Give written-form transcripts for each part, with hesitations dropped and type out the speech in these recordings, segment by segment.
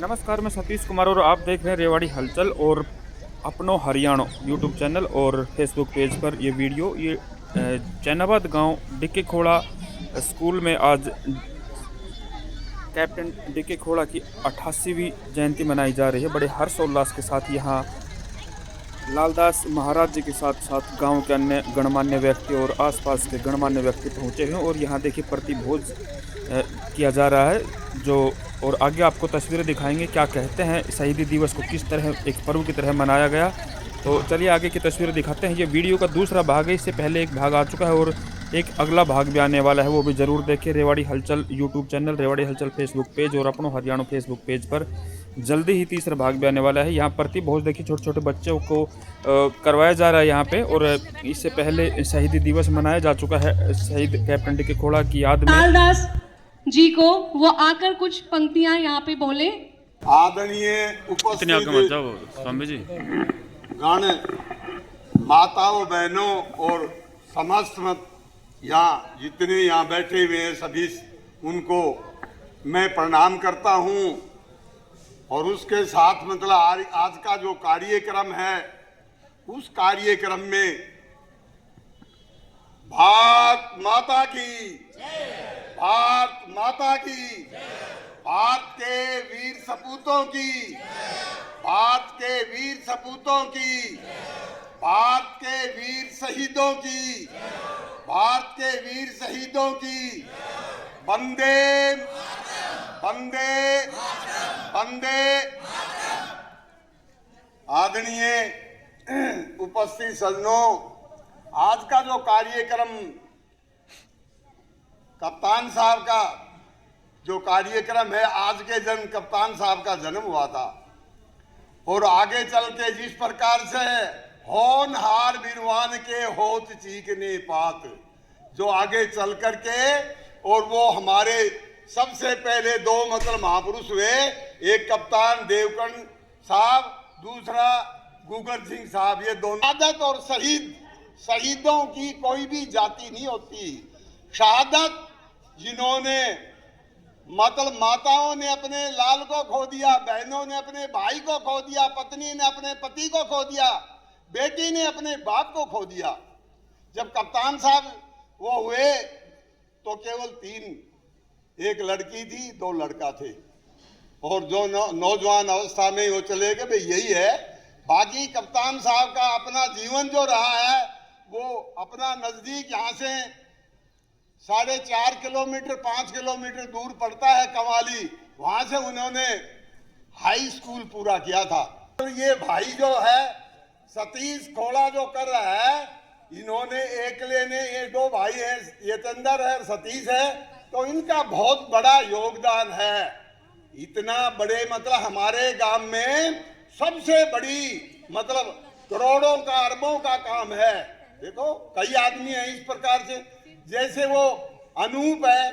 नमस्कार, मैं सतीश कुमार और आप देख रहे हैं रेवाड़ी हलचल और अपनो हरियाणा यूट्यूब चैनल और फेसबुक पेज पर ये वीडियो। ये जैनाबाद गांव डिक्की खोड़ा स्कूल में आज कैप्टन डिक्की खोड़ा की 88वीं जयंती मनाई जा रही है। बड़े हर्षोल्लास के साथ यहाँ लालदास महाराज जी के साथ साथ गांव के अन्य गणमान्य व्यक्ति और आसपास के गणमान्य व्यक्ति पहुंचे हैं और यहाँ देखिए प्रतिभोज किया जा रहा है जो। और आगे आपको तस्वीरें दिखाएंगे क्या कहते हैं शहीदी दिवस को किस तरह एक पर्व की तरह मनाया गया। तो चलिए आगे की तस्वीरें दिखाते हैं। ये वीडियो का दूसरा भाग है, इससे पहले एक भाग आ चुका है और एक अगला भाग भी आने वाला है, वो भी ज़रूर देखें। रेवाड़ी हलचल यूट्यूब चैनल, रेवाड़ी हलचल फेसबुक पेज और अपनो हरियाणा फेसबुक पेज पर जल्दी ही तीसरा भाग भी आने वाला है। यहाँ प्रतिभोज देखिए छोटे छोटे बच्चों को करवाया जा रहा है यहाँ पे। और इससे पहले शहीदी दिवस मनाया जा चुका है शहीद कैप्टन डिक्की खोड़ा की याद में। लालदास जी को वो आकर कुछ पंक्तियां यहाँ पे बोले। आदरणीय उपस्थित स्वामी जी, गण माताओं बहनों और समस्त यहाँ जितने यहाँ बैठे हुए हैं सभी उनको मैं प्रणाम करता हूँ। और उसके साथ मतलब आज का जो कार्यक्रम है उस कार्यक्रम में भारत माता की, भारत माता की, भारत के वीर सपूतों की, भारत के वीर सपूतों की, भारत के वीर शहीदों की, भारत के वीर शहीदों की वंदे वंदे वंदे। आदरणीय उपस्थित सज्जनों, आज का जो कार्यक्रम कप्तान साहब का जो कार्यक्रम है, आज के दिन कप्तान साहब का जन्म हुआ था और आगे चल के जिस प्रकार से होनहार बिरवान के होत चीकने पात, जो आगे चल करके और वो हमारे सबसे पहले दो मतलब महापुरुष हुए, एक कप्तान देवकन साहब, दूसरा गुगर सिंह साहब। ये दोनों शहादत और शहीदों की कोई भी जाति नहीं होती। शहादत जिन्होंने मतलब माताओं ने अपने लाल को खो दिया, बहनों ने अपने भाई को खो दिया, पत्नी ने अपने पति को खो दिया, बेटी ने अपने बाप को खो दिया। जब कप्तान साहब वो हुए तो केवल तीन, एक लड़की थी, दो लड़का थे और जो नौजवान अवस्था में वो चले गए, भाई यही है। बाकी कप्तान साहब का अपना जीवन जो रहा है वो अपना नजदीक यहाँ से 4.5 किलोमीटर 5 किलोमीटर दूर पड़ता है कवाली, वहां से उन्होंने हाई स्कूल पूरा किया था। तो ये भाई जो है सतीश खोड़ा जो कर रहा है, इन्होंने एकले ने, ये दो भाई है, ये चंदर है, सतीश है, तो इनका बहुत बड़ा योगदान है। इतना बड़े मतलब हमारे गांव में सबसे बड़ी मतलब करोड़ों का अरबों का काम है। देखो कई आदमी हैं इस प्रकार से, जैसे वो अनूप है,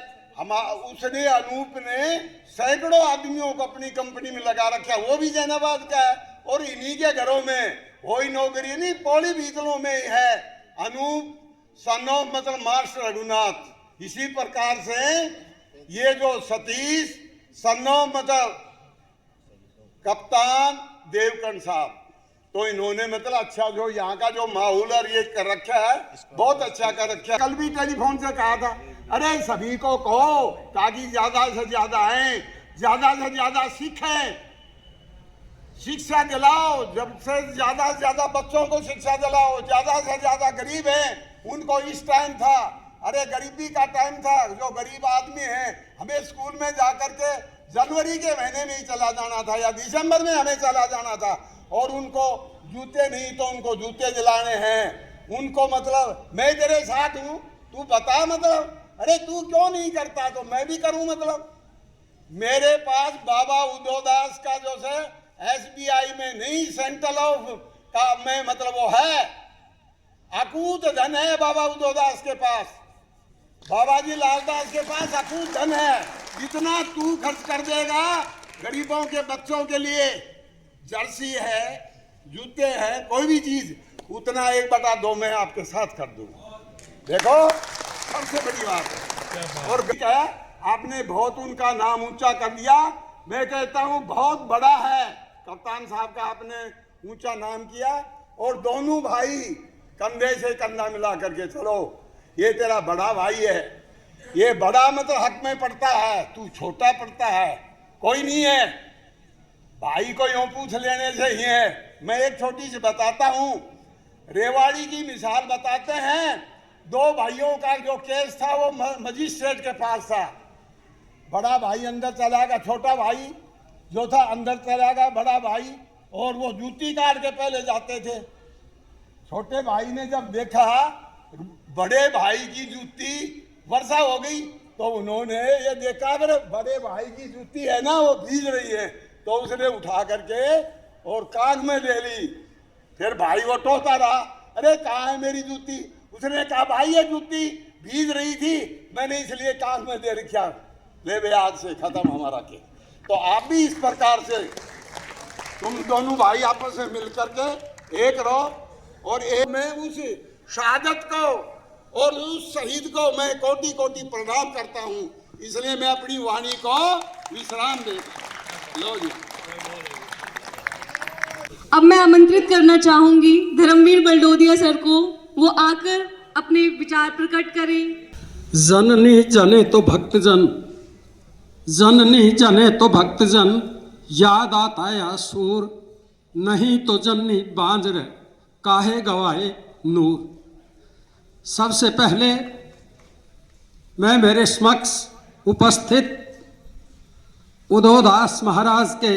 उसने अनूप ने सैकड़ों आदमियों को अपनी कंपनी में लगा रखा, वो भी जैनाबाद का है और इन्हीं के घरों में वही नौकरी नहीं पौड़ी बीतलों में है अनूप सनो मतलब मास्टर रघुनाथ। इसी प्रकार से ये जो सतीश सनो मतलब कप्तान देवकन साहब, तो इन्होंने मतलब अच्छा जो यहाँ का जो माहौल और ये कर रखा है बहुत अच्छा कर रखा है। कल भी टेलीफोन से कहा था, अरे सभी को कहो ताकि ज्यादा से ज्यादा आए, ज्यादा से ज्यादा सीखें, शिक्षा दिलाओ, जब से ज्यादा बच्चों को शिक्षा दिलाओ। ज्यादा से ज्यादा गरीब हैं उनको इस टाइम था, अरे गरीबी का टाइम था, जो गरीब आदमी हैं हमें स्कूल में जाकर के जनवरी के महीने में ही चला जाना था या दिसंबर में हमें चला जाना था, और उनको जूते नहीं तो उनको जूते दिलाने हैं। उनको मतलब मैं तेरे साथ हूँ, तू बता मतलब, अरे तू क्यों नहीं करता तो मैं भी करूँ। मतलब मेरे पास बाबा उदयदास का जो है SBI में नहीं, सेंट्रल ऑफ का में मतलब वो है, अकूत धन है बाबा उदयदास के पास, बाबा जी लालदास के पास अकूत धन है। जितना तू खर्च कर देगा गरीबों के बच्चों के लिए, जर्सी है, जूते हैं, कोई भी चीज, उतना 1/2 मैं आपके साथ कर दूंगा। देखो सबसे बड़ी बात है। और क्या आपने बहुत उनका नाम ऊंचा कर दिया, मैं कहता हूं बहुत बड़ा है। कप्तान साहब का आपने ऊंचा नाम किया, और दोनों भाई कंधे से कंधा मिला करके चलो। ये तेरा बड़ा भाई है, ये बड़ा मतलब हक में पड़ता है, तू छोटा पड़ता है, कोई नहीं है। भाई को यूं पूछ लेने से ही है। मैं एक छोटी सी बताता हूं, रेवाड़ी की मिसाल बताते हैं। दो भाइयों का जो केस था वो मजिस्ट्रेट के पास था। बड़ा भाई अंदर चला गया, छोटा भाई जो था अंदर चला गया, बड़ा भाई, और वो जूती काट के पहले जाते थे। छोटे भाई ने जब देखा बड़े भाई की जूती वर्षा हो गई, तो उन्होंने ये देखा अगर बड़े भाई की जूती है ना वो भीग रही है, तो उसने उठा करके और कान में ले ली। फिर भाई वो टोकता रहा, अरे कहाँ है मेरी जूती? उसने कहा भाई ये जूती भीग रही थी, मैंने इसलिए कान में दे रखा। ले बे आज से खत्म हमारा के। तो आप भी इस प्रकार से तुम दोनों भाई आपस में मिल करके एक रहो, और एक मैं उस शहादत को और उस शहीद को मैं कोटि कोटि प्रणाम करता हूं। इसलिए मैं अपनी वाणी को विश्राम देता। लो जी। अब मैं आमंत्रित करना चाहूंगी धर्मवीर बलडोदिया सर को, वो आकर अपने विचार प्रकट करें। जननी जने तो भक्तजन, जननी जने तो भक्तजन, याद आता है सूर, नहीं तो जननी बांझर काहे गवाए नूर। सबसे पहले मैं मेरे समक्ष उपस्थित उदयदास महाराज के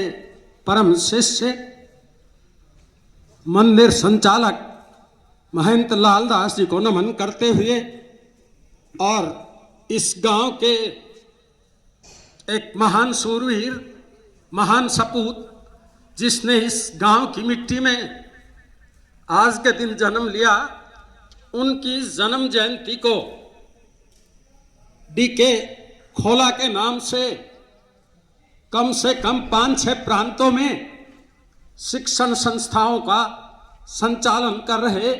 परम शिष्य मंदिर संचालक महंत लालदास जी को नमन करते हुए, और इस गांव के एक महान सूरवीर, महान सपूत, जिसने इस गांव की मिट्टी में आज के दिन जन्म लिया, उनकी जन्म जयंती को डीके खोला के नाम से कम 5-6 प्रांतों में शिक्षण संस्थाओं का संचालन कर रहे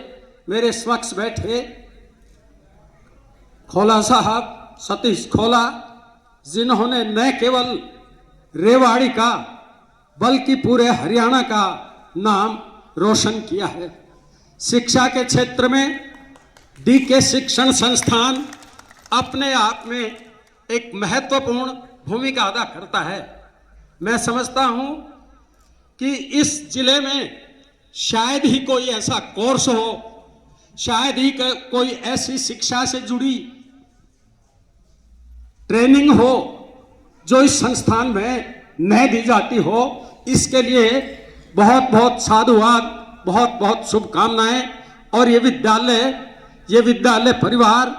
मेरे समक्ष बैठे खोला साहब, सतीश खोला, जिन्होंने न केवल रेवाड़ी का बल्कि पूरे हरियाणा का नाम रोशन किया है। शिक्षा के क्षेत्र में डीके शिक्षण संस्थान अपने आप में एक महत्वपूर्ण भूमिका अदा करता है। मैं समझता हूं कि इस जिले में शायद ही कोई ऐसा कोर्स हो, शायद ही कोई ऐसी शिक्षा से जुड़ी ट्रेनिंग हो जो इस संस्थान में न दी जाती हो। इसके लिए बहुत बहुत साधुवाद, बहुत बहुत शुभकामनाएं। और ये विद्यालय परिवार,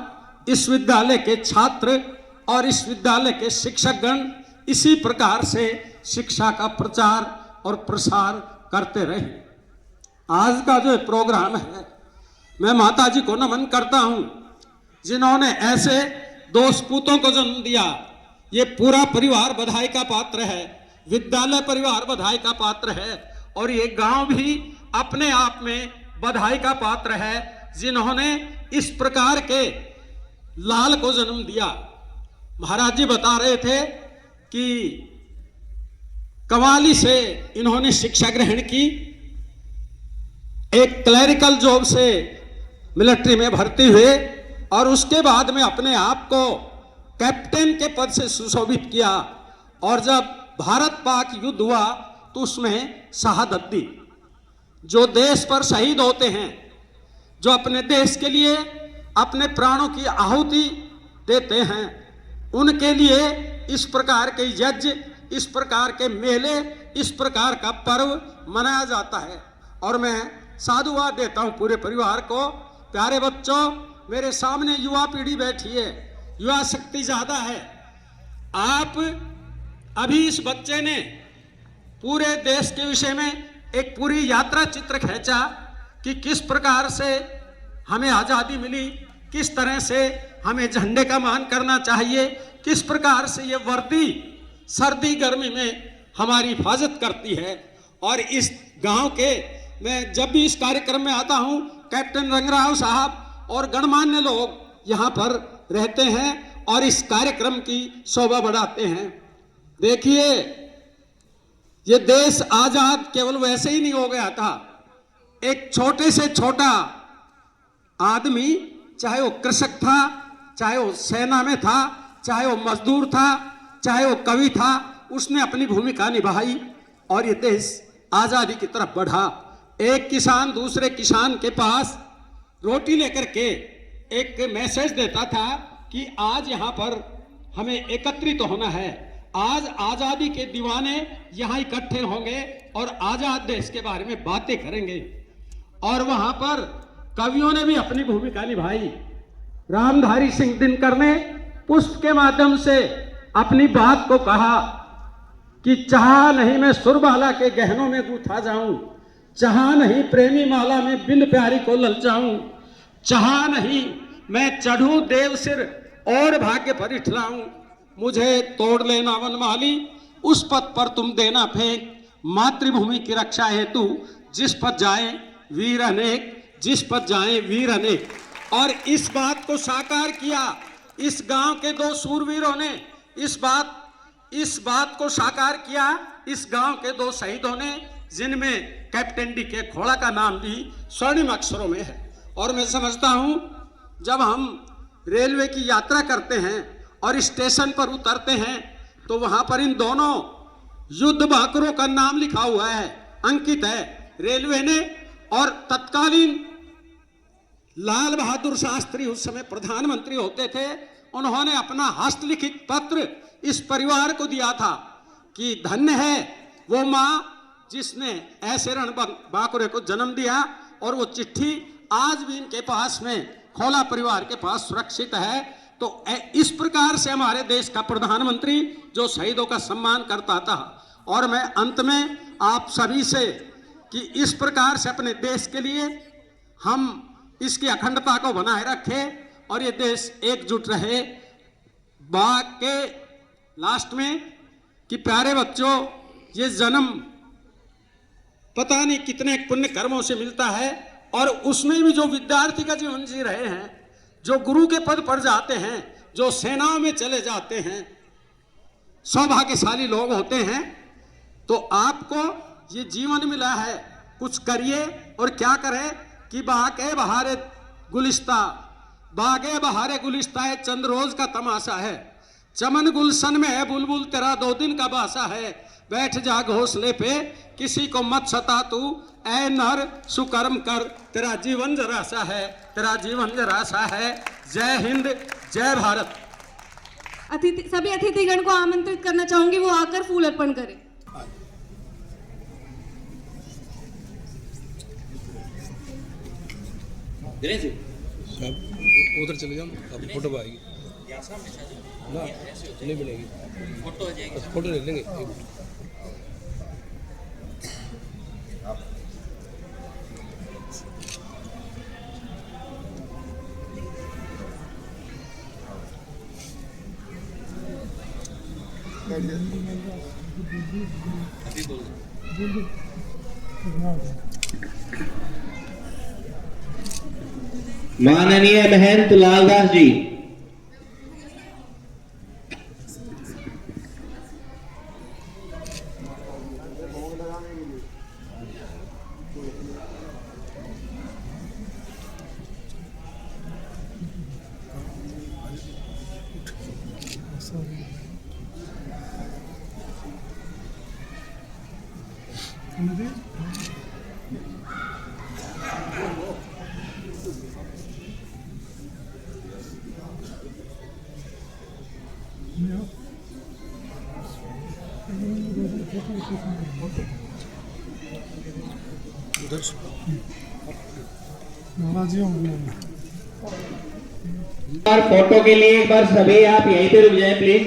इस विद्यालय के छात्र और इस विद्यालय के शिक्षकगण इसी प्रकार से शिक्षा का प्रचार और प्रसार करते रहे। आज का जो प्रोग्राम है, मैं माता जी को नमन करता हूं जिन्होंने ऐसे दो सपूतों को जन्म दिया। ये पूरा परिवार बधाई का पात्र है, विद्यालय परिवार बधाई का पात्र है, और ये गांव भी अपने आप में बधाई का पात्र है जिन्होंने इस प्रकार के लाल को जन्म दिया। महाराज जी बता रहे थे कि कवाली से इन्होंने शिक्षा ग्रहण की, एक क्लरिकल जॉब से मिलिट्री में भर्ती हुए, और उसके बाद में अपने आप को कैप्टन के पद से सुशोभित किया। और जब भारत पाक युद्ध हुआ तो उसमें शहादत दी। जो देश पर शहीद होते हैं, जो अपने देश के लिए अपने प्राणों की आहुति देते हैं, उनके लिए इस प्रकार के यज्ञ, इस प्रकार के मेले, इस प्रकार का पर्व मनाया जाता है। और मैं साधुवाद देता हूं पूरे परिवार को। प्यारे बच्चों, मेरे सामने युवा पीढ़ी बैठी है, युवा शक्ति ज्यादा है। आप अभी इस बच्चे ने पूरे देश के विषय में एक पूरी यात्रा चित्र खींचा कि किस प्रकार से हमें आज़ादी मिली, किस तरह से हमें झंडे का मान करना चाहिए, किस प्रकार से ये वर्दी सर्दी गर्मी में हमारी हिफाजत करती है। और इस गांव के, मैं जब भी इस कार्यक्रम में आता हूं, कैप्टन रंगराव साहब और गणमान्य लोग यहाँ पर रहते हैं और इस कार्यक्रम की शोभा बढ़ाते हैं। देखिए, ये देश आजाद केवल वैसे ही नहीं हो गया था। एक छोटे से छोटा आदमी, चाहे वो कृषक था, चाहे वो सेना में था, चाहे वो मजदूर था, चाहे वो कवि था, उसने अपनी भूमिका निभाई और ये देश आजादी की तरफ बढ़ा। एक किसान दूसरे किसान के पास रोटी लेकर के एक मैसेज देता था कि आज यहाँ पर हमें एकत्रित होना है, आज आजादी के दीवाने यहाँ इकट्ठे होंगे और आजाद देश के बारे में बातें करेंगे। और वहां पर कवियों ने भी अपनी भूमिका निभाई। रामधारी सिंह दिनकर ने पुष्प के माध्यम से अपनी बात को कहा कि चाहा नहीं मैं सुरबाला के गहनों में गूंथा जाऊं, चाहा नहीं प्रेमी माला में बिन प्यारी को ललचाऊं, चाहा नहीं मैं चढ़ूं देव सिर और भाग्य पर इठलाऊं, मुझे तोड़ लेना वनमाली उस पथ पर तुम देना फेंक, मातृभूमि की रक्षा हेतु जिस पथ जाए वीर अनेक, जिस पथ जाए वीर अनेक। और इस बात को साकार किया इस गांव के दो सूरवीरों ने, इस बात को साकार किया इस गांव के दो शहीदों ने, जिनमें कैप्टन डी.के. खोड़ा का नाम भी स्वर्णिम अक्षरों में है। और मैं समझता हूं जब हम रेलवे की यात्रा करते हैं और स्टेशन पर उतरते हैं तो वहां पर इन दोनों युद्ध बहादुरों का नाम लिखा हुआ है, अंकित है रेलवे ने। और तत्कालीन लाल बहादुर शास्त्री उस समय प्रधानमंत्री होते थे, उन्होंने अपना हस्तलिखित पत्र इस परिवार को दिया था कि धन्य है वो मां जिसने ऐसे रणबांकुरे को जन्म दिया। और वो चिट्ठी आज भी इनके पास में, खोला परिवार के पास सुरक्षित है। तो इस प्रकार से हमारे देश का प्रधानमंत्री जो शहीदों का सम्मान करता था। और मैं अंत में आप सभी से कि इस प्रकार से अपने देश के लिए हम इसकी अखंडता को बनाए रखें और ये देश एकजुट रहे। बात के लास्ट में कि प्यारे बच्चों, ये जन्म पता नहीं कितने पुण्य कर्मों से मिलता है और उसमें भी जो विद्यार्थी का जीवन जी रहे हैं, जो गुरु के पद पर जाते हैं, जो सेनाओं में चले जाते हैं, सौभाग्यशाली लोग होते हैं। तो आपको ये जीवन मिला है, कुछ करिए। और क्या करें कि बागे बहारे गुलिस्ता है, चंद रोज का तमाशा है, चमन गुलशन में है बुलबुल तेरा 2 दिन का बासा है, बैठ जा घोंसले पे किसी को मत सता तू, ऐ नर सुकर्म कर तेरा जीवन जरा सा है, तेरा जीवन जरा सा है। जय हिंद, जय भारत। सभी अतिथिगण को आमंत्रित करना चाहूंगी, वो आकर फूल अर्पण करें। उधर चले जाओ, अब फोटो आएगी ना, नहीं बनेगी फोटो ले लेंगे। माननीय महंत लालदास जी, और फोटो के लिए एक बार सभी आप यहीं पे रुक जाएं प्लीज।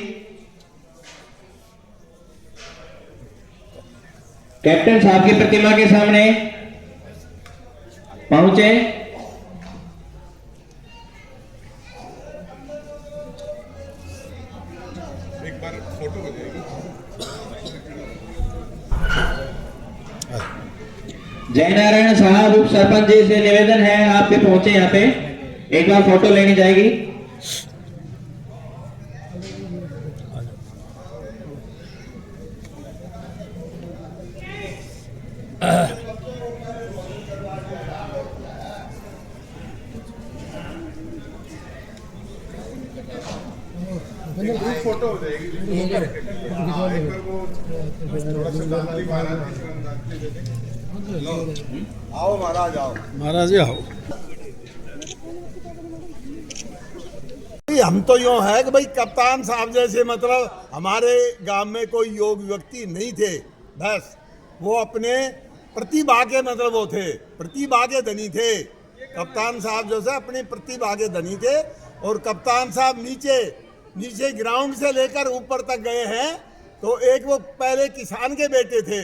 कैप्टन साहब की प्रतिमा के सामने पहुंचे। एक बार फोटो हो जाएगी। जयनारायण साहब उप सरपंच जी से निवेदन है आप भी पहुंचे यहाँ पे, एक बार फोटो लेनी जाएगी। आओ महाराज आओ। महाराज जी आओ। हम तो यूँ है कि भाई कप्तान साहब जैसे मतलब हमारे गांव में कोई योग व्यक्ति नहीं थे, बस वो अपने प्रतिभा के मतलब वो थे, प्रतिभा के धनी थे। कप्तान साहब जो है अपनी प्रतिभा के धनी थे। और कप्तान साहब नीचे ग्राउंड से लेकर ऊपर तक गए हैं। तो एक वो पहले किसान के बेटे थे,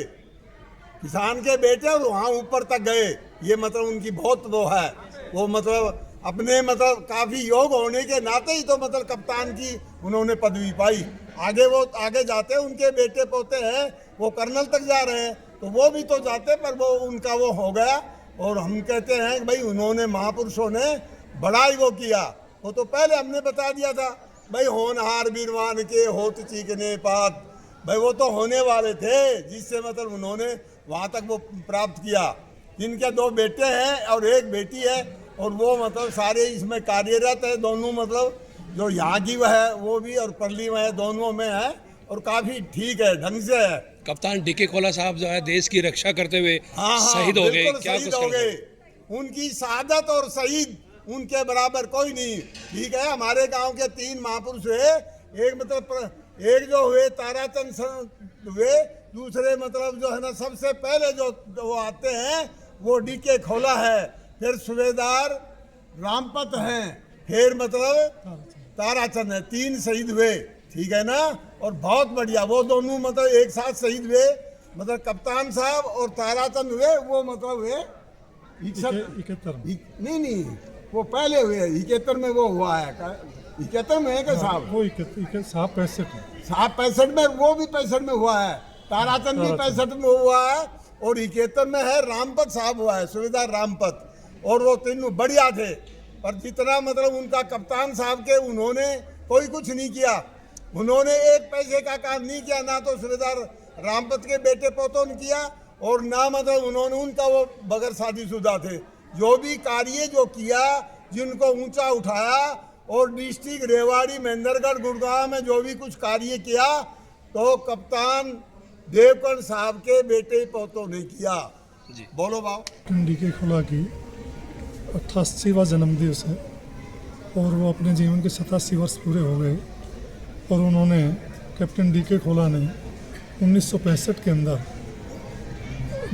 किसान के बेटे, और वहाँ ऊपर तक गए। ये मतलब उनकी बहुत वो है, वो मतलब अपने मतलब काफ़ी योग होने के नाते ही तो मतलब कप्तान की उन्होंने पदवी पाई। आगे जाते उनके बेटे पोते हैं, वो कर्नल तक जा रहे हैं, तो वो भी तो जाते, पर वो उनका वो हो गया। और हम कहते हैं कि भाई उन्होंने महापुरुषों ने बड़ा ही वो किया। वो तो पहले हमने बता दिया था भाई, होनहार बीरवान के होत चीकने पात, भाई वो तो होने वाले थे, जिससे मतलब उन्होंने वहाँ तक वो प्राप्त किया। इनके 2 बेटे हैं और 1 बेटी है, और वो मतलब सारे इसमें कार्यरत है। दोनों मतलब जो यहाँ की वह है वो भी, और परली वह है, दोनों में है, और काफ़ी ठीक है, ढंग से है। कप्तान डीके खोला साहब जो है देश की रक्षा करते हुए शहीद हो गए, क्या शहीद हो गए। उनकी शहादत और शहीद उनके बराबर कोई नहीं। ठीक है, हमारे गांव के 3 महापुरुष हुए, एक जो हुए ताराचंद हुए, दूसरे मतलब जो है ना सबसे पहले जो वो आते हैं वो डीके खोला है, फिर सूबेदार रामपत हैं, फिर मतलब ताराचंद है। 3 शहीद हुए, ठीक है ना। और बहुत बढ़िया, वो दोनों मतलब एक साथ शहीद हुए, मतलब कप्तान साहब और ताराचंद हुए, वो मतलब हुए 71 नहीं, वो पहले हुए 71 में वो हुआ है। 71 में है क्या साहब? वो 65 में, वो भी 65 में हुआ है। ताराचंद भी 65 में हुआ है, और 71 में है रामपत साहब हुआ है, सूबेदार रामपत। और वो तीनों बढ़िया थे, पर जितना मतलब उनका कप्तान साहब के उन्होंने कोई कुछ नहीं किया, उन्होंने 1 पैसे का काम नहीं किया, ना तो सूबेदार रामपत के बेटे पोतों ने किया, और ना मतलब उन्होंने, उनका वो बगैर शादीशुदा थे। जो भी कार्य जो किया, जिनको ऊंचा उठाया, और डिस्ट्रिक्ट रेवाड़ी, महेंद्रगढ़, गुड़गांव में जो भी कुछ कार्य किया, तो कप्तान देवकर्ण साहब के बेटे पोतों ने किया। जी बोलो बाबू। डीके खोला की 88वां जन्मदिवस है, और वो अपने जीवन के 87 वर्ष पूरे हो गए। और उन्होंने, कैप्टन डीके खोला ने 1965 के अंदर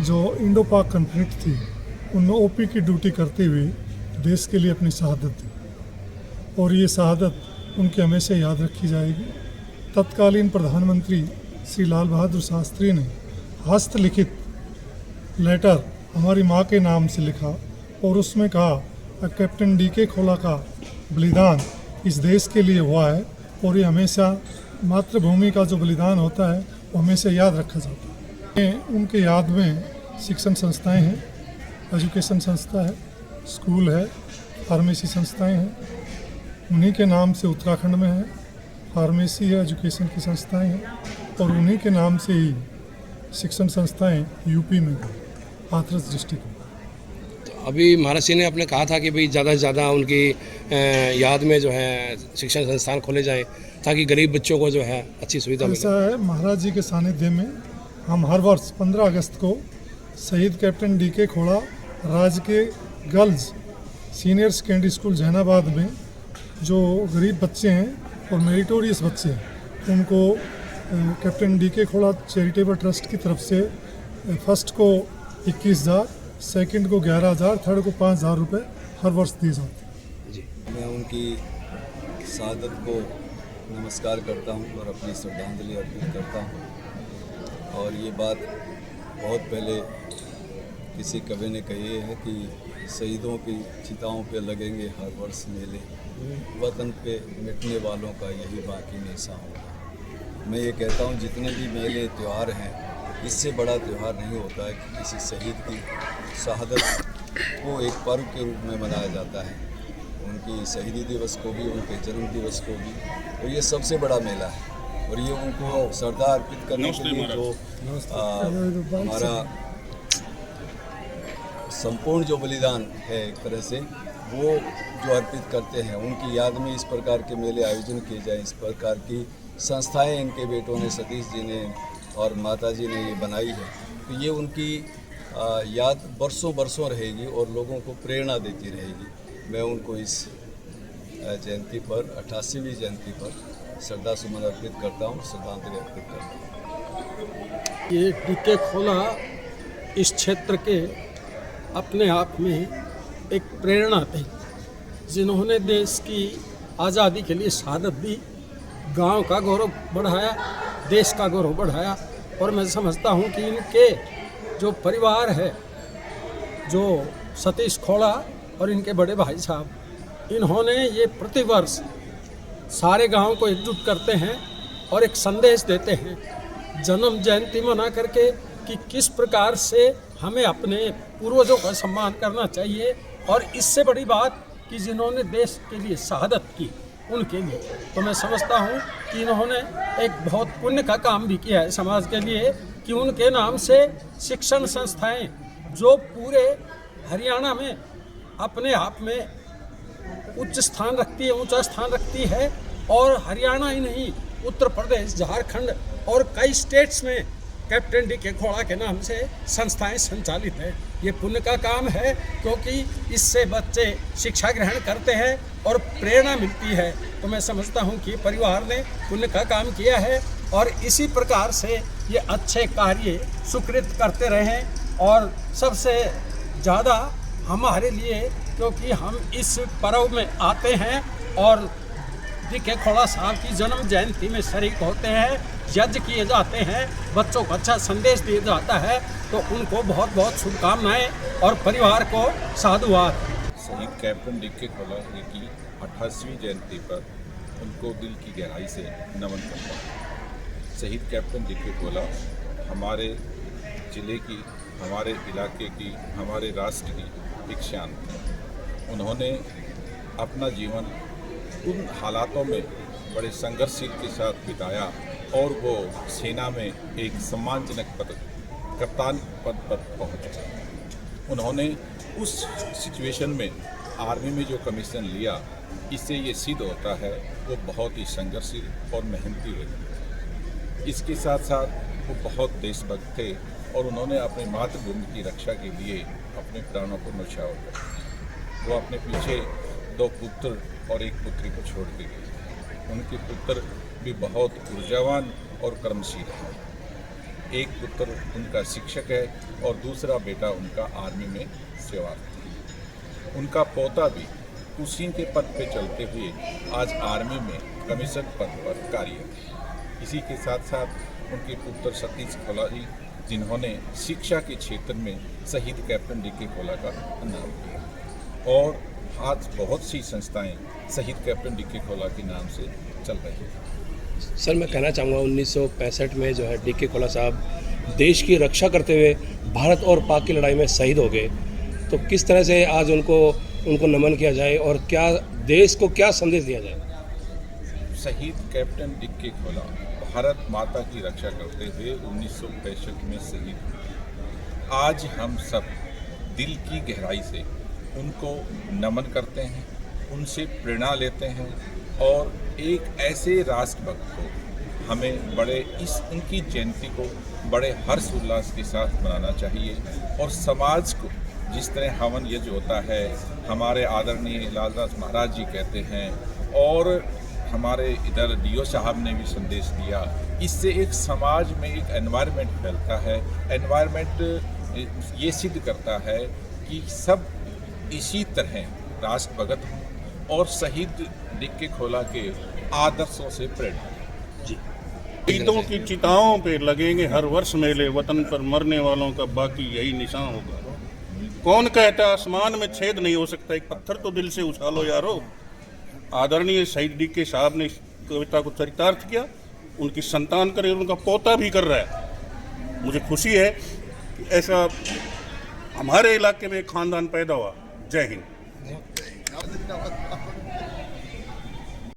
जो इंडो पाक कॉन्फ्लिक्ट थी, उनमें ओपी की ड्यूटी करते हुए देश के लिए अपनी शहादत दी, और ये शहादत उनकी हमेशा याद रखी जाएगी। तत्कालीन प्रधानमंत्री श्री लाल बहादुर शास्त्री ने हस्तलिखित लेटर हमारी माँ के नाम से लिखा, और उसमें कहा कैप्टन डीके खोला का बलिदान इस देश के लिए हुआ है, और ये हमेशा मातृभूमि का जो बलिदान होता है वो हमेशा याद रखा जाता है। उनके याद में शिक्षण संस्थाएं हैं, एजुकेशन संस्था है, स्कूल है, फार्मेसी संस्थाएं हैं। उन्हीं के नाम से उत्तराखंड में है फार्मेसी है, एजुकेशन की संस्थाएं हैं, और उन्हीं के नाम से ही शिक्षण संस्थाएं यूपी में, हाथरस डिस्ट्रिक्ट में। अभी महाराज सिंह ने अपने कहा था कि भाई ज़्यादा से ज़्यादा उनकी याद में जो है शिक्षण संस्थान खोले जाएं, ताकि गरीब बच्चों को जो है अच्छी सुविधा मिले। ऐसा है, महाराज जी के सानिध्य में हम हर वर्ष 15 अगस्त को शहीद कैप्टन डीके खोला राजकीय girls senior secondary school Jainabad में जो गरीब बच्चे हैं और मेरिटोरियस बच्चे हैं, उनको कैप्टन डीके खोला चैरिटेबल ट्रस्ट की तरफ से फर्स्ट को 21,000, सेकंड को 11,000, थर्ड को 5,000 रुपये हर वर्ष दिए जाते हैं। मैं उनकी शहादत को नमस्कार करता हूं और अपनी श्रद्धांजलि अर्पित करता हूं। और ये बात बहुत पहले किसी कवि ने कही है कि शहीदों की चिताओं पे लगेंगे हर वर्ष मेले, वतन पे मिटने वालों का यही बाकी निशा होगा। मैं ये कहता हूँ जितने भी मेले त्यौहार हैं, इससे बड़ा त्यौहार नहीं होता है कि किसी शहीद की शहादत को एक पर्व के रूप में मनाया जाता है। उनकी शहीदी दिवस को भी, उनके जन्म दिवस को भी, तो ये सबसे बड़ा मेला है। और ये उनको श्रद्धा अर्पित करने के लिए जो हमारा संपूर्ण जो बलिदान है एक तरह से वो जो अर्पित करते हैं, उनकी याद में इस प्रकार के मेले आयोजन किए जाए, इस प्रकार की संस्थाएं इनके बेटों ने, सतीश जी ने और माता जी ने ये बनाई है, तो ये उनकी याद बरसों बरसों रहेगी और लोगों को प्रेरणा देती रहेगी। मैं उनको इस जयंती पर, 88वीं जयंती पर श्रद्धा सुमन अर्पित करता हूँ, श्रद्धांजलि अर्पित करता हूँ। ये डीके खोला इस क्षेत्र के अपने आप में एक प्रेरणा थी, जिन्होंने देश की आज़ादी के लिए शहादत दी, गांव का गौरव बढ़ाया, देश का गौरव बढ़ाया। और मैं समझता हूं कि इनके जो परिवार है, जो सतीश खोला और इनके बड़े भाई साहब, इन्होंने ये प्रतिवर्ष सारे गांव को एकजुट करते हैं और एक संदेश देते हैं जन्म जयंती मना करके कि किस प्रकार से हमें अपने पूर्वजों का सम्मान करना चाहिए। और इससे बड़ी बात कि जिन्होंने देश के लिए शहादत की, उनके लिए तो मैं समझता हूँ कि इन्होंने एक बहुत पुण्य का काम भी किया है समाज के लिए, कि उनके नाम से शिक्षण संस्थाएं जो पूरे हरियाणा में अपने आप में उच्च स्थान रखती है, ऊंचा स्थान रखती है। और हरियाणा ही नहीं, उत्तर प्रदेश, झारखंड और कई स्टेट्स में कैप्टन डीके खोला के नाम से संस्थाएं संचालित है। ये पुण्य का काम है, क्योंकि इससे बच्चे शिक्षा ग्रहण करते हैं और प्रेरणा मिलती है। तो मैं समझता हूँ कि परिवार ने पुण्य का काम किया है और इसी प्रकार से ये अच्छे कार्य सुकृत करते रहें। और सबसे ज़्यादा हमारे लिए, क्योंकि हम इस पर्व में आते हैं और डीके खोला साहब की जन्म जयंती में शरीक होते हैं, यज्ञ किए जाते हैं, बच्चों को अच्छा संदेश दिया जाता है, तो उनको बहुत बहुत शुभकामनाएं और परिवार को साधुवाद। शहीद कैप्टन डीके खोला की 88वीं जयंती पर उनको दिल की गहराई से नमन करता हूँ। शहीद कैप्टन डीके खोला हमारे ज़िले की, हमारे इलाके की, हमारे राष्ट्र की एक शान थी। उन्होंने अपना जीवन उन हालातों में बड़े संघर्षशील के साथ बिताया और वो सेना में एक सम्मानजनक पद, कप्तान पद पर पहुंचे। उन्होंने उस सिचुएशन में आर्मी में जो कमीशन लिया, इससे ये सिद्ध होता है वो बहुत ही संघर्षशील और मेहनती व्यक्ति। इसके साथ साथ वो बहुत देशभक्त थे और उन्होंने अपनी मातृभूमि की रक्षा के लिए अपने प्राणों को न्यौछावर कर दिया। वो अपने पीछे 2 पुत्र और 1 पुत्री को छोड़ के गए। उनके पुत्र भी बहुत ऊर्जावान और कर्मशील है। एक पुत्र उनका शिक्षक है और दूसरा बेटा उनका आर्मी में सेवारत है। उनका पोता भी उसी के पद पे चलते हुए आज आर्मी में कमीशन पद पर कार्यरत है। इसी के साथ साथ उनके पुत्र सतीश खोला जी, जिन्होंने शिक्षा के क्षेत्र में शहीद कैप्टन डीके खोला का नाम किया। और आज बहुत सी संस्थाएं शहीद कैप्टन डीके खोला के नाम से चल रही हैं। सर, मैं कहना चाहूँगा 1965 में जो है डीके खोला साहब देश की रक्षा करते हुए भारत और पाक की लड़ाई में शहीद हो गए। तो किस तरह से आज उनको नमन किया जाए और क्या देश को क्या संदेश दिया जाए? शहीद कैप्टन डीके खोला भारत माता की रक्षा करते हुए 1965 में शहीद हुए। आज हम सब दिल की गहराई से उनको नमन करते हैं, उनसे प्रेरणा लेते हैं और एक ऐसे राष्ट्रभक्त को हमें उनकी जयंती को बड़े हर्ष उल्लास के साथ मनाना चाहिए। और समाज को जिस तरह हवन यज्ञ होता है, हमारे आदरणीय लालदास महाराज जी कहते हैं और हमारे इधर डीओ साहब ने भी संदेश दिया, इससे एक समाज में एक एनवायरनमेंट फैलता है। एनवायरनमेंट ये सिद्ध करता है कि सब इसी तरह राष्ट्रभगत हों और शहीद डीके खोला के आदर्शों से प्रेरणा। शहीदों की चिताओं पे लगेंगे हर वर्ष मेले, वतन पर मरने वालों का बाकी यही निशान होगा। कौन कहता आसमान में छेद नहीं हो सकता, एक पत्थर तो दिल से उछालो यारो। आदरणीय शहीद डीके साहब ने कविता को चरितार्थ किया, उनकी संतान करे, उनका पोता भी कर रहा है। मुझे खुशी है कि ऐसा हमारे इलाके में खानदान पैदा हुआ। जय हिंद।